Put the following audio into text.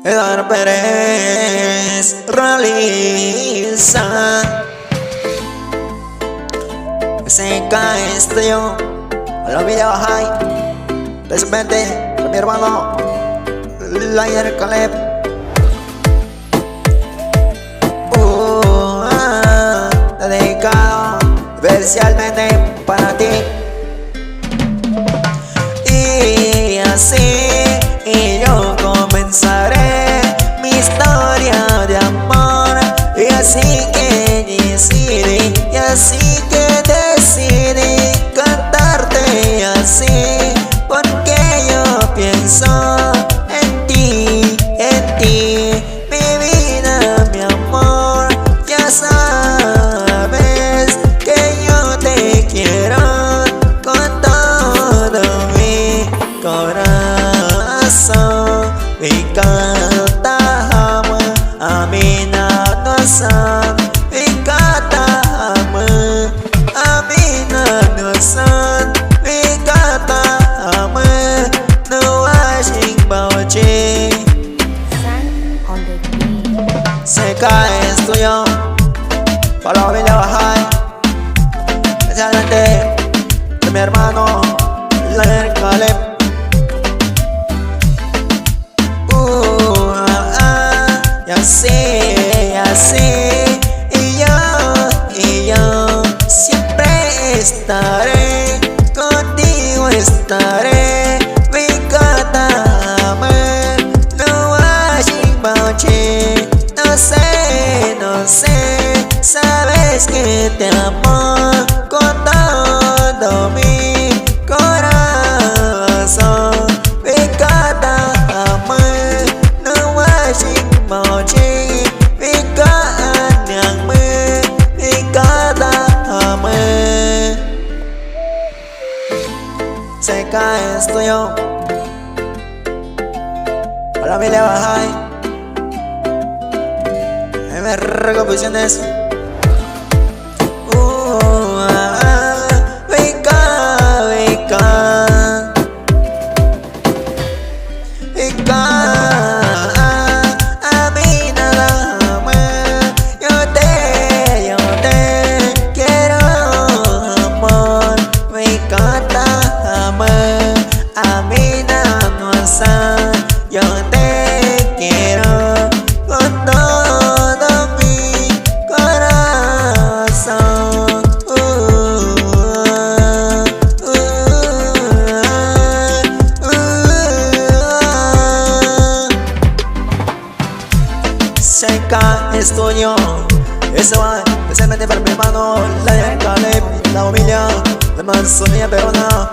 Eduardo Pérez realiza SK Estudio a los videos high. Presente con mi hermano Layer Caleb. Dedicado especialmente para ti. Y así yo comenzaré mi historia de amor. Y así que decidí, y así que decidí cantarte y así, porque yo pienso en ti, mi vida, mi amor. Ya sabes que yo te quiero con todo mi corazón. Mi canta ama, Amina Nosan. Mi canta ama, Amina Nosan. Mi canta ama, no washing bauchi. SK Estudio para la familia Bajay, especialmente de mi hermano Layer Caleb. Y así, y yo siempre estaré contigo, estaré. Mi cata no washing bauchi. No sé, sabes que te amo con todo mi corazón. Mi cata no washing bauchi. Mi cata SK Estudio para la familia Bajay. MR Composiciones. Amina dama, yo te quiero, amor. Me encanta amar, Amina Nosan. Yo te quiero con todo mi corazón. SK Estudio, eso va especialmente para mi hermano Layer Caleb, la familia de Manzanilla Perona.